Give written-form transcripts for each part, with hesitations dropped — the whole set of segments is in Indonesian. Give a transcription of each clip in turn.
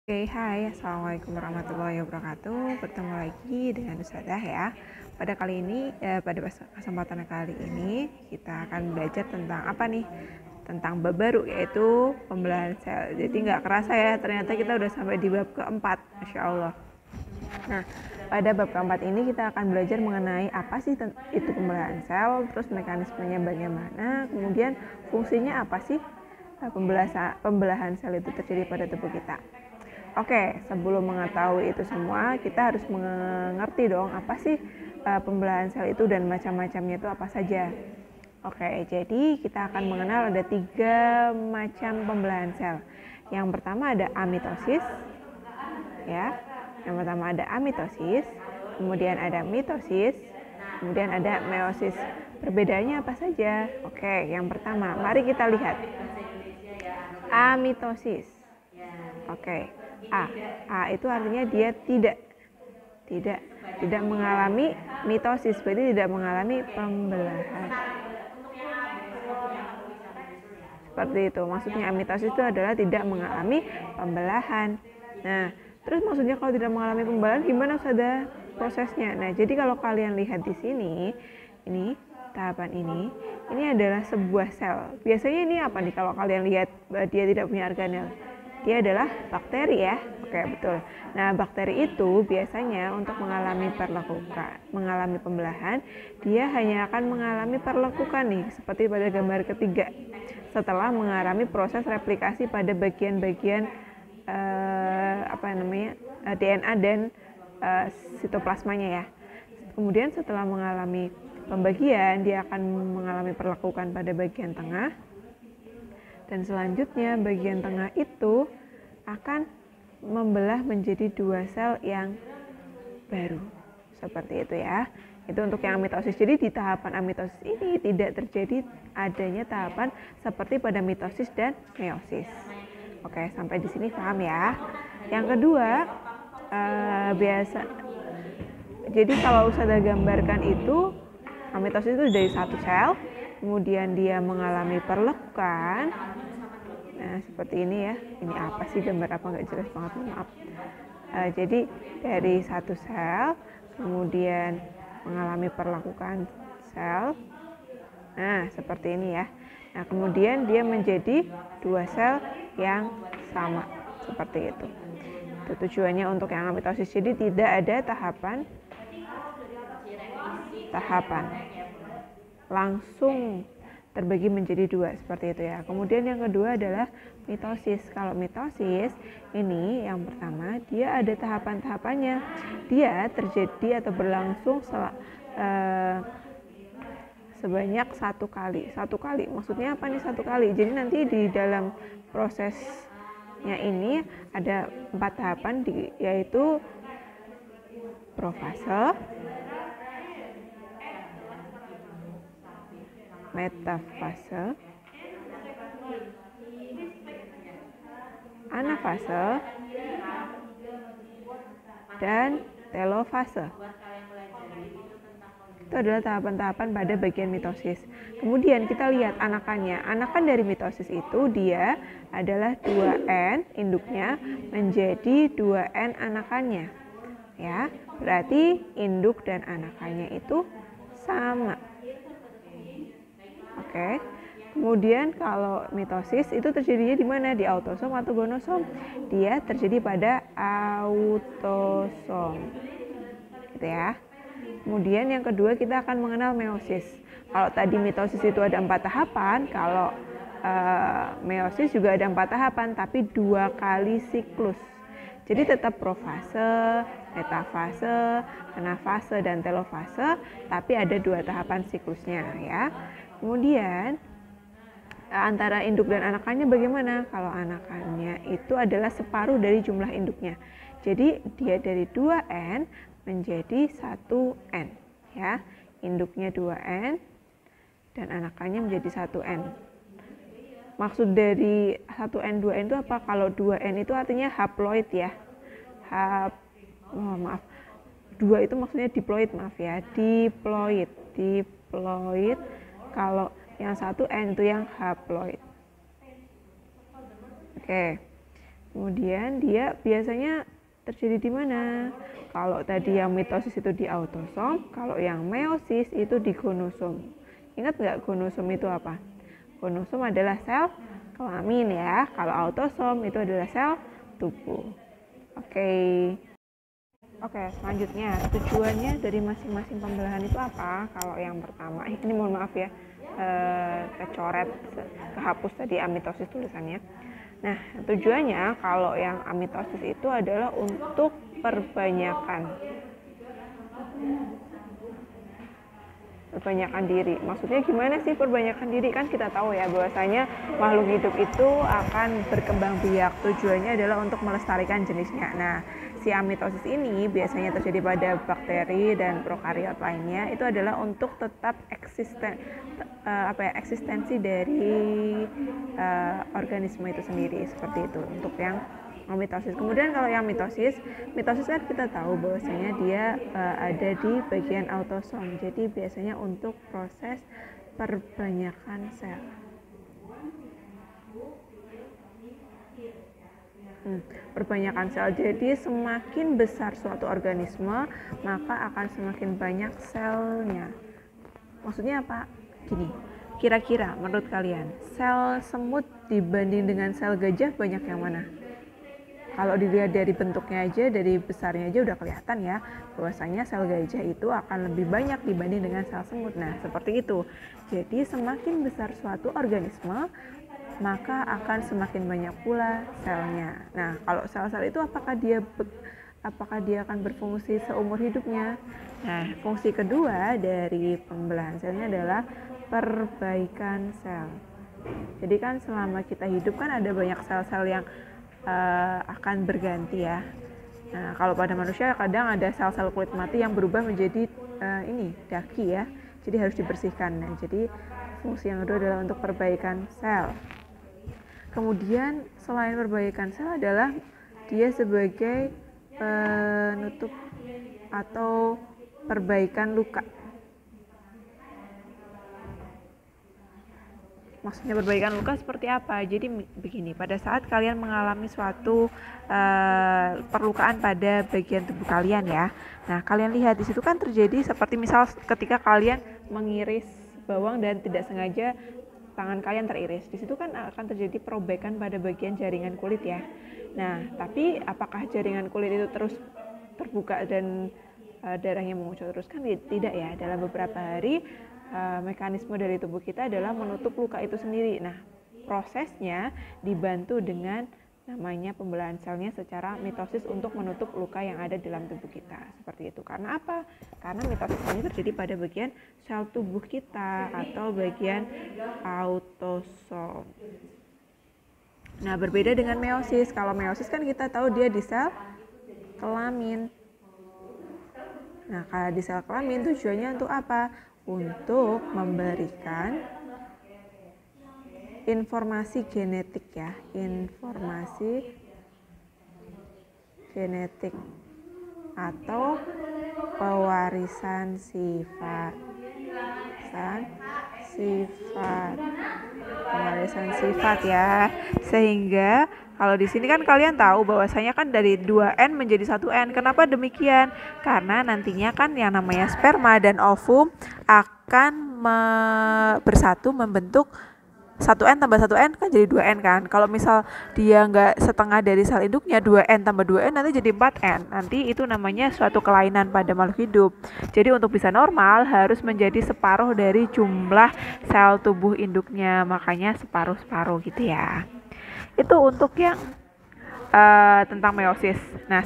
Oke, hai, assalamualaikum warahmatullahi wabarakatuh. Bertemu lagi dengan Ustazah ya. Pada kesempatan kali ini kita akan belajar tentang apa nih? Tentang bab baru, yaitu pembelahan sel. Jadi nggak kerasa ya, ternyata kita udah sampai di bab keempat, masya Allah. Nah, pada bab keempat ini kita akan belajar mengenai apa sih itu pembelahan sel, terus mekanismenya bagaimana, kemudian fungsinya apa sih pembelahan sel itu terjadi pada tubuh kita. Oke, sebelum mengetahui itu semua, kita harus mengerti dong apa sih pembelahan sel itu dan macam-macamnya itu apa saja. Oke, jadi kita akan mengenal ada 3 macam pembelahan sel. Yang pertama ada amitosis, ya. Yang pertama ada amitosis, kemudian ada mitosis, kemudian ada meiosis. Perbedaannya apa saja? Oke, yang pertama, mari kita lihat amitosis. Oke. A itu artinya dia tidak mengalami mitosis, berarti tidak mengalami pembelahan. Seperti itu. Maksudnya mitosis itu adalah tidak mengalami pembelahan. Nah, terus maksudnya kalau tidak mengalami pembelahan gimana Ustazah prosesnya? Nah, jadi kalau kalian lihat di sini, ini tahapan ini adalah sebuah sel. Biasanya ini apa nih kalau kalian lihat dia tidak punya organel? Dia adalah bakteri ya. Oke, betul. Nah, bakteri itu biasanya untuk mengalami pembelahan, dia hanya akan mengalami perlekukan nih, seperti pada gambar ketiga. Setelah mengalami proses replikasi pada bagian-bagian DNA dan sitoplasmanya ya. Kemudian setelah mengalami pembagian, dia akan mengalami perlekukan pada bagian tengah. Dan selanjutnya bagian tengah itu akan membelah menjadi 2 sel yang baru. Seperti itu ya. Itu untuk yang mitosis. Jadi di tahapan amitosis ini tidak terjadi adanya tahapan seperti pada mitosis dan meiosis. Oke, sampai di sini paham ya. Yang kedua, jadi kalau Ustazah gambarkan itu amitosis itu dari 1 sel, kemudian dia mengalami perlekukan. Nah, seperti ini ya. Ini apa sih, gambar apa, nggak jelas banget, maaf. Jadi dari 1 sel, kemudian mengalami perlekukan sel. Nah, seperti ini ya. Nah, kemudian dia menjadi 2 sel yang sama. Seperti itu. Itu tujuannya untuk yang amitosis. Jadi tidak ada tahapan langsung terbagi menjadi 2 seperti itu ya. Kemudian yang kedua adalah mitosis. Kalau mitosis ini yang pertama, dia ada tahapan-tahapannya. Dia terjadi atau berlangsung sebanyak 1 kali. 1 kali maksudnya apa nih 1 kali? Jadi nanti di dalam prosesnya ini ada 4 tahapan, yaitu profase, metafase, anafase, dan telofase. Itu adalah tahapan-tahapan pada bagian mitosis. Kemudian kita lihat anakannya. Anakan dari mitosis itu dia adalah 2N induknya menjadi 2N anakannya. Ya, berarti induk dan anakannya itu sama. Oke. Kemudian kalau mitosis itu terjadinya di mana? Di autosom atau gonosom? Dia terjadi pada autosom. Gitu ya. Kemudian yang kedua kita akan mengenal meiosis. Kalau tadi mitosis itu ada 4 tahapan, kalau meiosis juga ada 4 tahapan, tapi 2 kali siklus. Jadi tetap profase, metafase, anafase, dan telofase, tapi ada 2 tahapan siklusnya ya. Kemudian antara induk dan anakannya bagaimana? Kalau anakannya itu adalah separuh dari jumlah induknya. Jadi dia dari 2N menjadi 1N ya. Induknya 2N dan anakannya menjadi 1N. Maksud dari 1N 2N itu apa? Kalau 2N itu artinya haploid ya. 2 itu maksudnya diploid, maaf ya. Diploid. Kalau yang 1N itu yang haploid. Oke. Kemudian dia biasanya terjadi di mana? Kalau tadi yang mitosis itu di autosom, kalau yang meiosis itu di gonosom. Ingat nggak gonosom itu apa? Gonosom adalah sel kelamin ya. Kalau autosom itu adalah sel tubuh. Oke, selanjutnya tujuannya dari masing-masing pembelahan itu apa? Kalau yang pertama, ini mohon maaf ya, kecoret, kehapus tadi amitosis tulisannya. Nah, tujuannya kalau yang amitosis itu adalah untuk perbanyakan diri. Maksudnya gimana sih perbanyakan diri? Kan kita tahu ya bahwasanya makhluk hidup itu akan berkembang biak. Tujuannya adalah untuk melestarikan jenisnya. Nah, si amitosis ini biasanya terjadi pada bakteri dan prokariot lainnya. Itu adalah untuk tetap eksistensi dari organisme itu sendiri, seperti itu untuk yang mitosis. Kemudian kalau yang mitosis kan kita tahu bahwasanya dia ada di bagian autosom. Jadi biasanya untuk proses perbanyakan sel. Perbanyakan sel. Jadi semakin besar suatu organisme, maka akan semakin banyak selnya. Maksudnya apa? Gini, kira-kira menurut kalian sel semut dibanding dengan sel gajah banyak yang mana? Kalau dilihat dari bentuknya aja, dari besarnya aja udah kelihatan ya bahwasanya sel gajah itu akan lebih banyak dibanding dengan sel semut. Nah, seperti itu. Jadi semakin besar suatu organisme, maka akan semakin banyak pula selnya. Nah, kalau sel-sel itu apakah dia akan berfungsi seumur hidupnya? Nah, fungsi kedua dari pembelahan selnya adalah perbaikan sel. Jadi kan selama kita hidup kan ada banyak sel-sel yang akan berganti ya. Nah, kalau pada manusia kadang ada sel-sel kulit mati yang berubah menjadi daki ya. Jadi harus dibersihkan. Nah, jadi fungsi yang kedua adalah untuk perbaikan sel. Kemudian selain perbaikan sel adalah dia sebagai penutup atau perbaikan luka. Maksudnya perbaikan luka seperti apa? Jadi begini, pada saat kalian mengalami suatu perlukaan pada bagian tubuh kalian ya. Nah, kalian lihat di situ kan terjadi seperti misal ketika kalian mengiris bawang dan tidak sengaja tangan kalian teriris. Di situ kan akan terjadi perobekan pada bagian jaringan kulit ya. Nah, tapi apakah jaringan kulit itu terus terbuka dan darahnya mengucur terus? Kan tidak ya. Dalam beberapa hari mekanisme dari tubuh kita adalah menutup luka itu sendiri. Nah, prosesnya dibantu dengan namanya pembelahan selnya secara mitosis untuk menutup luka yang ada dalam tubuh kita. Seperti itu. Karena apa? Karena mitosis ini terjadi pada bagian sel tubuh kita atau bagian autosom. Nah, berbeda dengan meiosis. Kalau meiosis kan kita tahu dia di sel kelamin. Nah, kalau di sel kelamin tujuannya untuk apa? Untuk memberikan informasi genetik ya, informasi genetik atau pewarisan sifat. Pewarisan sifat ya. Sehingga kalau di sini kan kalian tahu bahwasanya kan dari 2N menjadi 1N. Kenapa demikian? Karena nantinya kan yang namanya sperma dan ovum akan bersatu membentuk 1N tambah 1N kan jadi 2N kan. Kalau misal dia nggak setengah dari sel induknya, 2N tambah 2N nanti jadi 4N. Nanti itu namanya suatu kelainan pada makhluk hidup. Jadi untuk bisa normal harus menjadi separuh dari jumlah sel tubuh induknya. Makanya separuh-separuh gitu ya. Itu untuk yang tentang meiosis. Nah,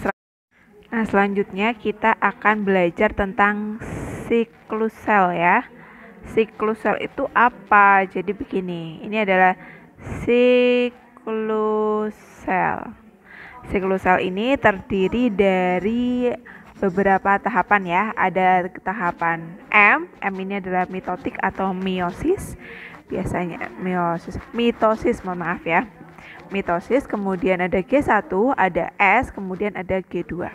selanjutnya kita akan belajar tentang siklus sel ya. Siklus sel itu apa? Jadi begini, ini adalah siklus sel. Siklus sel ini terdiri dari beberapa tahapan ya. Ada tahapan M ini adalah mitotik atau meiosis. Biasanya mitosis, mohon maaf ya. Mitosis, kemudian ada G1, ada S, kemudian ada G2.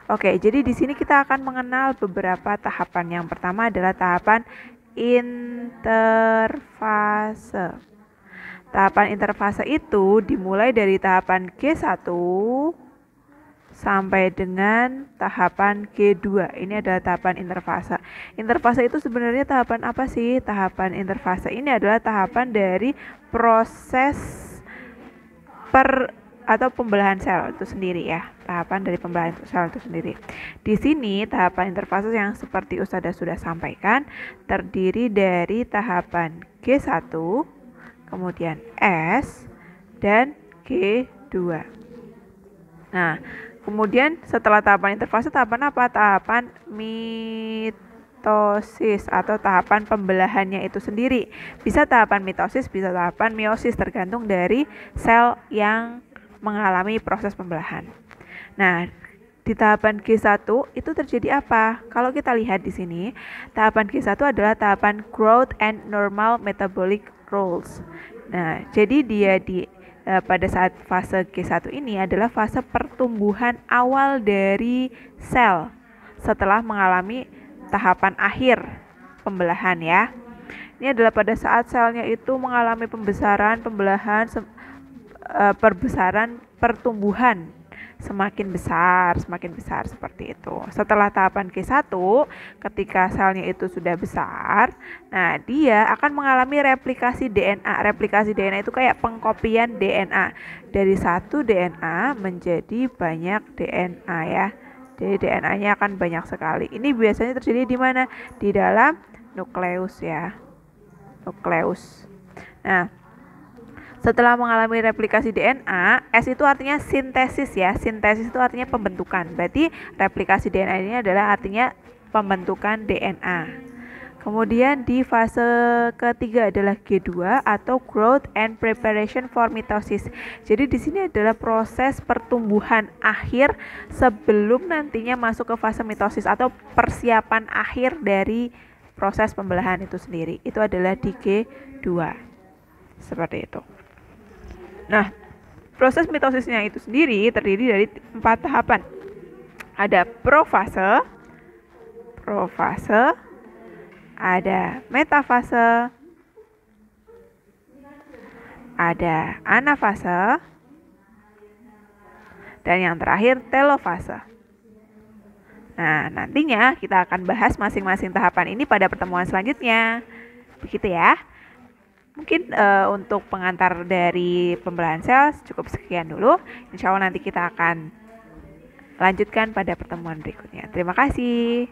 Oke, jadi di sini kita akan mengenal beberapa tahapan. Yang pertama adalah tahapan interfase. Tahapan interfase itu dimulai dari tahapan G1 sampai dengan tahapan G2. Ini adalah tahapan interfase. Interfase itu sebenarnya tahapan apa sih? Tahapan interfase ini adalah tahapan dari proses atau pembelahan sel itu sendiri ya. Tahapan dari pembelahan sel itu sendiri. Di sini tahapan interfase yang seperti Ustazah sudah sampaikan terdiri dari tahapan G1, kemudian S, dan G2. Nah, kemudian setelah tahapan interfase, tahapan apa? Tahapan mitosis atau tahapan pembelahannya itu sendiri. Bisa tahapan mitosis, bisa tahapan meiosis, tergantung dari sel yang mengalami proses pembelahan. Nah, di tahapan G1 itu terjadi apa? Kalau kita lihat di sini, tahapan G1 adalah tahapan growth and normal metabolic rules. Nah, jadi dia pada saat fase G1 ini adalah fase pertumbuhan awal dari sel setelah mengalami tahapan akhir pembelahan ya. Ini adalah pada saat selnya itu mengalami pembesaran, pembelahan, perbesaran, pertumbuhan semakin besar seperti itu. Setelah tahapan G1, ketika selnya itu sudah besar, nah dia akan mengalami replikasi DNA. Replikasi DNA itu kayak pengkopian DNA dari satu DNA menjadi banyak DNA ya. Jadi DNA-nya akan banyak sekali. Ini biasanya terjadi di mana? Di dalam nukleus ya. Nukleus. Nah, setelah mengalami replikasi DNA, S itu artinya sintesis ya. Sintesis itu artinya pembentukan. Berarti replikasi DNA ini adalah artinya pembentukan DNA. Kemudian di fase ketiga adalah G2 atau growth and preparation for mitosis. Jadi di sini adalah proses pertumbuhan akhir sebelum nantinya masuk ke fase mitosis atau persiapan akhir dari proses pembelahan itu sendiri. Itu adalah di G2. Seperti itu. Nah, proses mitosisnya itu sendiri terdiri dari 4 tahapan. Ada profase, ada metafase, ada anafase, dan yang terakhir telofase. Nah, nantinya kita akan bahas masing-masing tahapan ini pada pertemuan selanjutnya. Begitu ya. Mungkin untuk pengantar dari pembelahan sel cukup sekian dulu. Insya Allah nanti kita akan lanjutkan pada pertemuan berikutnya. Terima kasih.